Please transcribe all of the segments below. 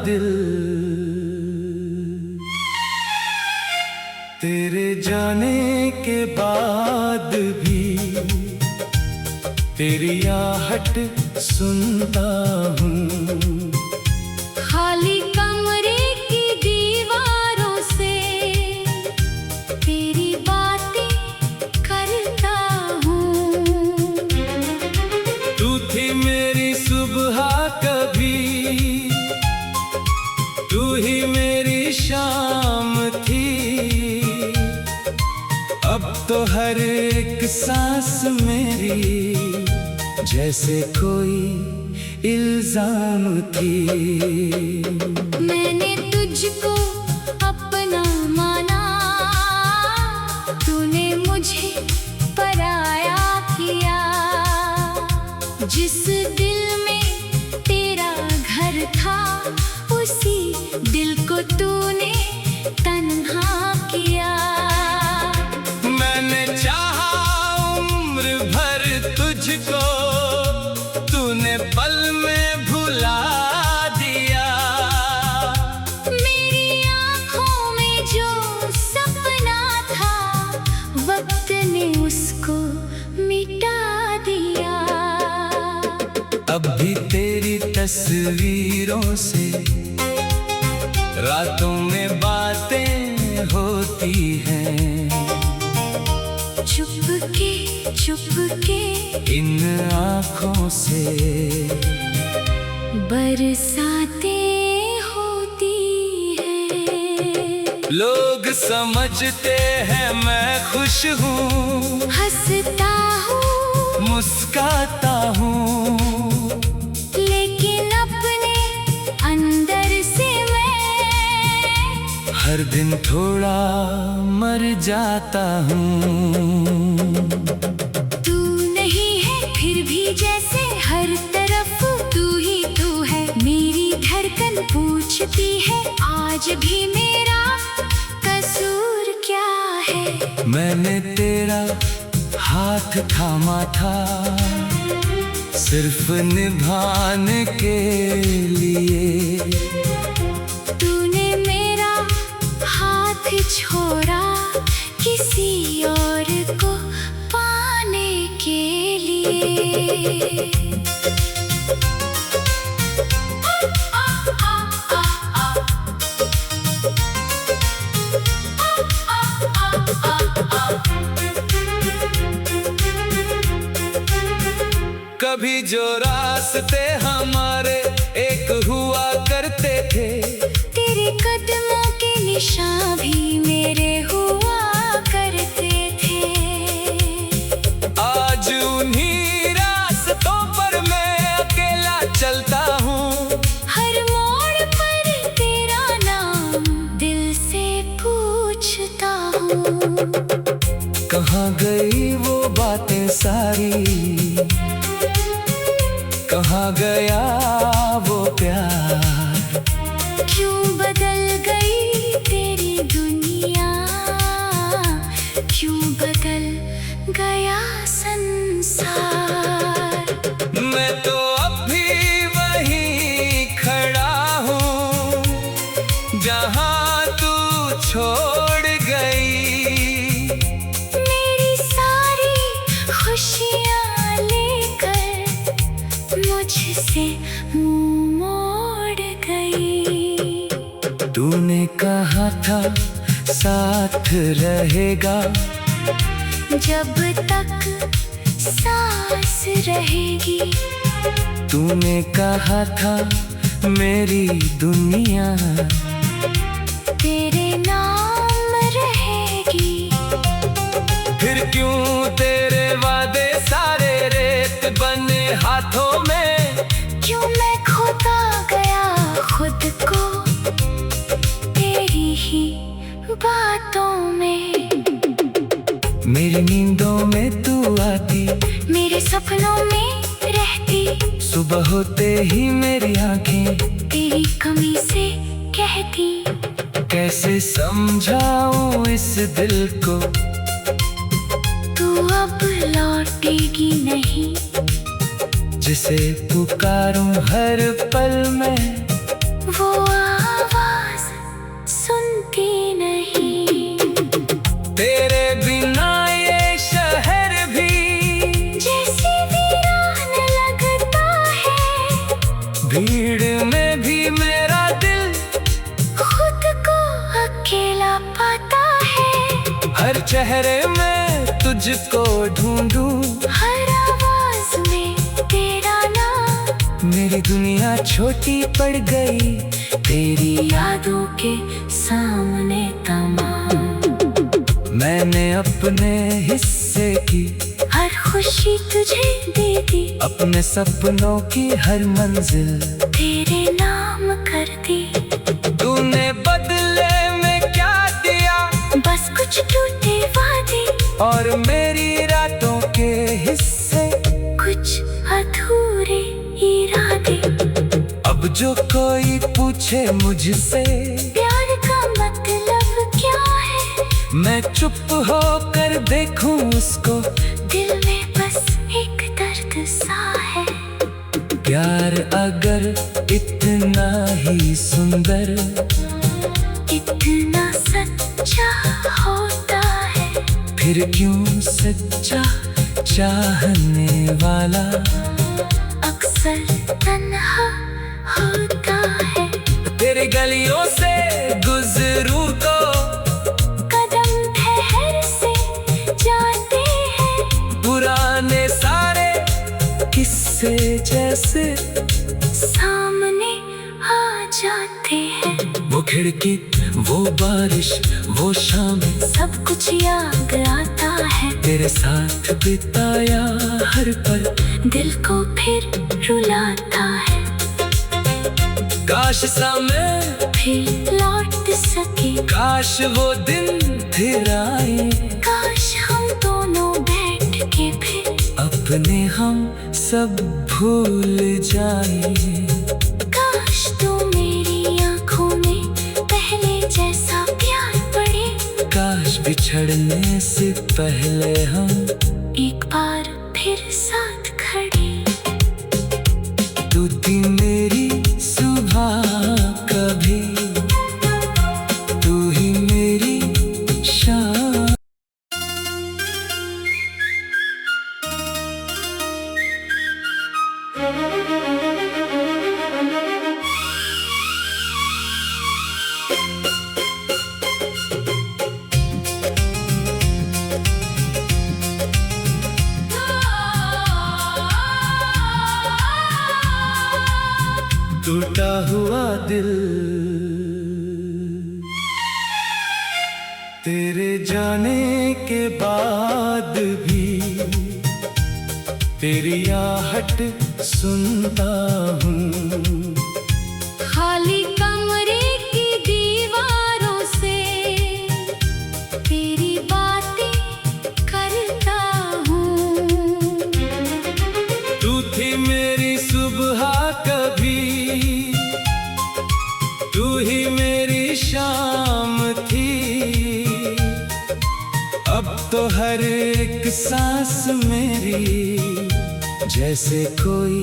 दिल। तेरे जाने के बाद भी तेरी आहट सुनता हूँ। खाली कमरे की दीवारों से तेरी बातें करता हूँ। तू थी मेरी सुबह कभी, तू ही मेरी शाम थी। अब तो हर एक सांस मेरी जैसे कोई इल्जाम थी। मैंने तुझको अपना माना, तूने मुझे पराया किया। जिस दिल में तेरा घर था, उसी दिल को तूने तन्हा किया। मैंने चाहा उम्र भर तुझको, तूने पल में भुला दिया। मेरी आँखों में जो सपना था, वक्त ने उसको मिटा दिया। अब भी तेरी तस्वीरों से रातों में बातें होती हैं। चुपके इन आँखों से बरसातें होती हैं। लोग समझते हैं मैं खुश हूँ, हंसता हूँ, मुस्काता हूँ, लेकिन अपने अंदर से मैं हर दिन थोड़ा मर जाता हूँ। तू नहीं है फिर भी जैसे हर तरफ तू ही तू है। मेरी धड़कन पूछती है आज भी मेरा कसूर क्या है। मैंने तेरा हाथ थामा था सिर्फ निभाने के लिए। तूने मेरा हाथ छोड़ा किसी और को पाने के लिए। कभी जो रास्ते हमारे एक हुआ करते थे, तेरे कदमों के निशान भी मेरे हुआ करते थे। आज उन्हीं रास्तों पर मैं अकेला चलता हूँ। हर मोड़ पर तेरा नाम दिल से पूछता हूँ। कहाँ गई वो बातें सारी, कहाँ गया वो प्यार। क्यों बदल गई तेरी दुनिया, क्यों बदल गया संसार। मैं तो अब भी वहीं खड़ा हूँ जहाँ तू छोड़ गई। मेरी सारी खुशियाँ लेकर मुझसे मुँह मोड़ गई। तूने कहा था साथ रहेगा, जब तक सांस रहेगी। तूने कहा था मेरी दुनिया तेरे नाम रहेगी। फिर क्यों तेरे वादे सारे रेत बने हाथों में। क्यों मैं खोता गया खुद को तेरी ही बातों में। मेरी नींदों में तू आती, मेरे सपनों में रहती। सुबह होते ही मेरी आंखें तेरी कमी से कहती। कैसे समझाऊं इस दिल को, तू अब लौटेगी नहीं। जिसे पुकारूं हर पल में वो आवाज सुनती नहीं। तेरे बिना ये शहर भी जैसे वीरान लगता है, भीड़ में भी मेरा दिल खुद को अकेला पाता है। हर चेहरे में तुझको ढूंढूं, हर आवाज में तेरा नाम। मेरी दुनिया छोटी पड़ गई तेरी यादों के सामने तमाम। मैंने अपने हिस्से की हर खुशी तुझे दे दी, अपने सपनों की हर मंजिल तेरे नाम कर दी। तूने बदले में क्या दिया, बस कुछ टूटे वादे और मेरी रातों के हिस्से, कुछ अधूरे इरादे। अब जो कोई पूछे मुझसे प्यार का मतलब क्या है, मैं चुप होकर देखूं उसको। दिल में बस एक दर्द सा है। प्यार अगर इतना ही सुंदर, इतना सच्चा होता है, फिर क्यों सच्चा चाहने वाला अक्सर तन्हा होता है। तेरे गलियों से गुजरूं तो कदम ठहर से जाते हैं, पुराने सारे किस्से जैसे सामने आ जाते हैं। वो खिड़की, वो बारिश, वो शाम, सब कुछ याद आता है। तेरे साथ बिताया हर पल दिल को फिर रुलाता है। काश सा मैं फिर लौट सके, काश वो दिन फिर आए, काश हम दोनों बैठ के फिर अपने हम सब भूल जाए। काश तो मेरी आंखों में पहले जैसा प्यार पड़े। काश बिछड़ने से पहले हम एक बार फिर साथ खड़े। तू थी मेरी सुबह कभी, तू ही मेरी शाम। टूटा हुआ दिल तेरे जाने के बाद भी तेरी आहट सुनता हूँ। खाली कमरे की दीवारों से तेरी बातें करता हूँ। तू थी मेरी सुबह कभी, तू ही मेरी शाम थी। अब तो हर एक सांस मेरी जैसे कोई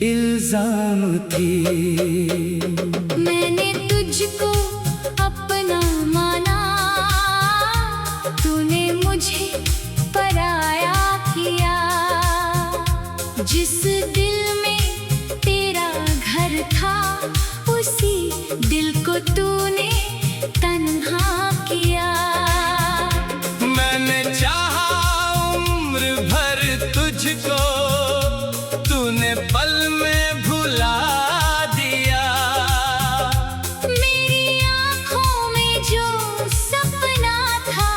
इल्जाम थी। मैंने तुझको अपना माना, तूने मुझे पराया किया। जिस दिल में तेरा घर था, उसी दिल को तूने तन्हा किया। मैंने चाहा उम्र भर तुझको, तूने पल में भुला दिया। मेरी आँखों में जो सपना था,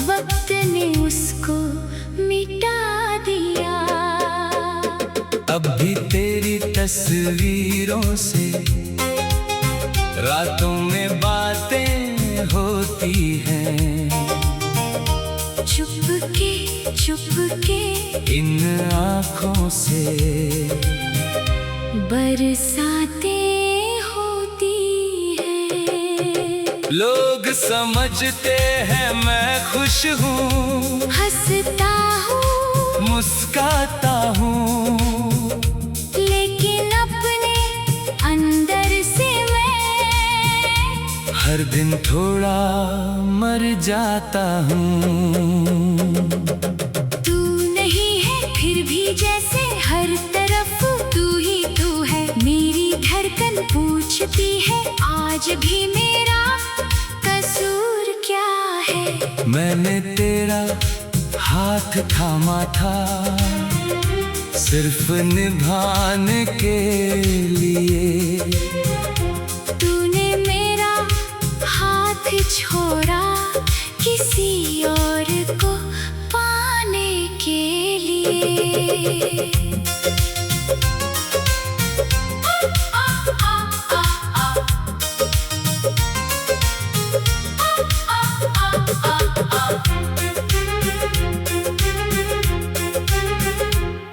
वक्त ने उसको मिटा दिया। अब भी तेरी तस्वीरों से रातों में बातें होती हैं। चुपके इन आँखों से बरसातें होती हैं। लोग समझते हैं मैं खुश हूँ, हंसता हूँ, मुस्काता हूँ, लेकिन अपने अंदर से दिन थोड़ा मर जाता हूँ। तू नहीं है फिर भी जैसे हर तरफ तू ही तू है। मेरी धड़कन पूछती है आज भी मेरा कसूर क्या है। मैंने तेरा हाथ थामा था सिर्फ निभाने के लिए। तूने मेरा हाथ छोड़ा किसी और को पाने के लिए।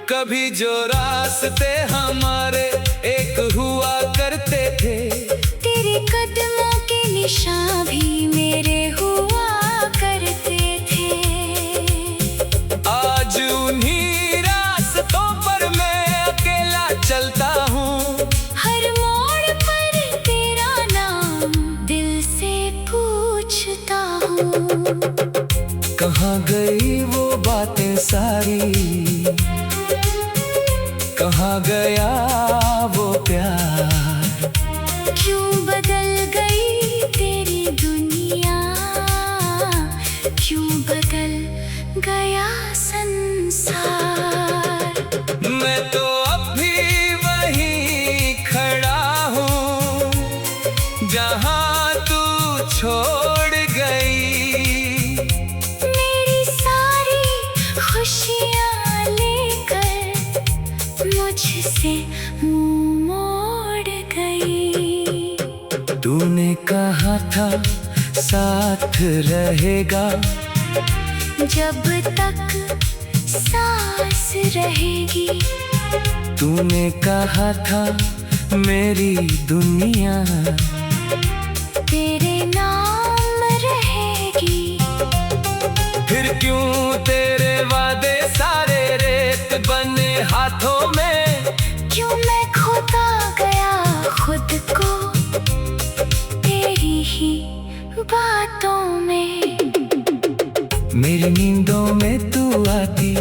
कभी जो रास्ते हमारे एक हुआ करते थे, तेरे कदमों के निशान भी मेरे हुआ करते थे। आज उन्हीं रास्तों पर मैं अकेला चलता हूँ। हर मोड़ पर तेरा नाम दिल से पूछता हूँ। कहाँ गई वो बातें सारी, कहाँ गया वो प्यार। क्यों बदल गई तेरी दुनिया, क्यों बदल गया संसार। मैं तो अब भी वहीं खड़ा हूँ जहाँ तू छोड़ गई। मेरी सारी खुशियाँ लेकर मुझसे मुँह मोड़ गई। तूने कहा था साथ रहेगा, जब तक सांस रहेगी। तूने कहा था मेरी दुनिया तेरे नाम रहेगी। फिर क्यों तेरे वादे सारे रेत बने हाथों में। क्यों मैं खोता गया खुद को तेरी ही बातों में। मेरी नींदों में तू आती,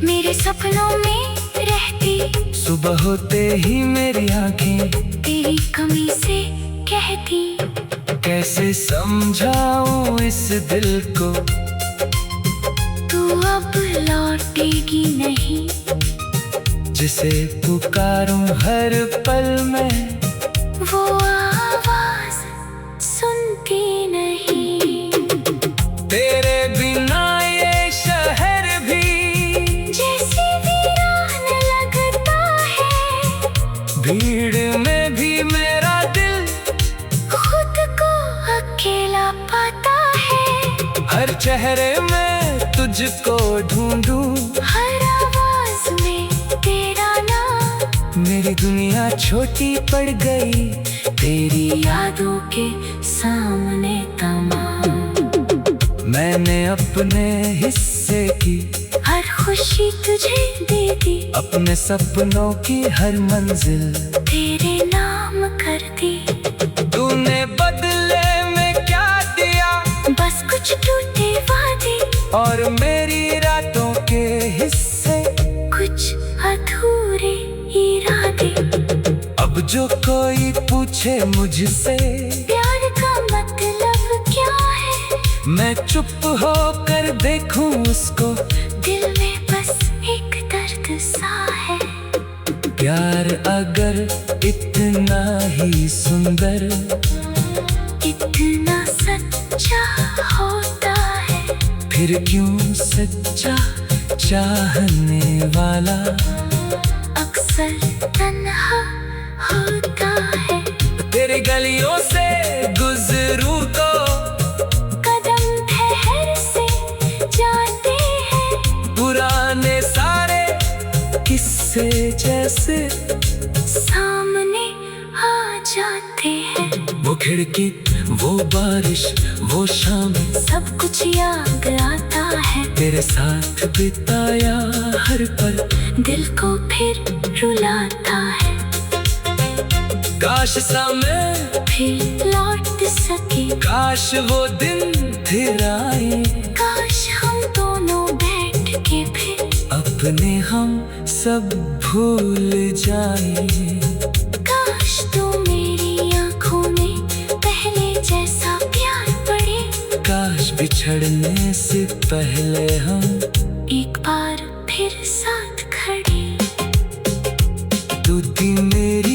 मेरे सपनों में रहती। सुबह होते ही मेरी आंखें तेरी कमी से कहती। कैसे समझाऊं इस दिल को, तू अब लौटेगी नहीं। जिसे पुकारूं हर पल में, वो आवाज सुनती नहीं। तेरे बिना ये शहर भी जैसे वीरान लगता है। भीड़ में भी मेरा दिल खुद को अकेला पाता है। हर चेहरे में तुझको ढूंढूं, हर आवाज में तेरा नाम। मेरी दुनिया छोटी पड़ गई तेरी यादों के सामने तमाम। मैंने अपने हिस्से की हर खुशी तुझे दे दी। अपने सपनों की हर मंजिल तेरे नाम कर दी। तूने बदले में क्या दिया, बस कुछ टूटे वादे और मेरी रातों के हिस्से कुछ अधूरे इरादे। अब जो कोई पूछे मुझसे प्यार का मतलब क्या है, मैं चुप होकर देखूं उसको। दिल में बस एक दर्द सा है। प्यार अगर इतना ही सुंदर, इतना सच्चा होता है। फिर क्यों सच्चा चाहने वाला अक्सर तन्हा होता है। तेरी गलियों से गुजरूं तो कदम ठहर से जाते हैं। पुराने सारे किस्से जैसे सामने आ जाते हैं। वो खिड़की, वो बारिश, वो शाम, सब कुछ याद आता है। तेरे साथ बिताया हर पल दिल को फिर रुलाता है। काश सा मैं फिर लौट सके। काश वो दिन फिर आए, काश हम दोनों बैठ के फिर अपने हम सब भूल जाए। काश तू मेरी आंखों में पहले जैसा प्यार पड़े। काश बिछड़ने से पहले हम एक बार फिर साथ खड़े। तू थी मेरी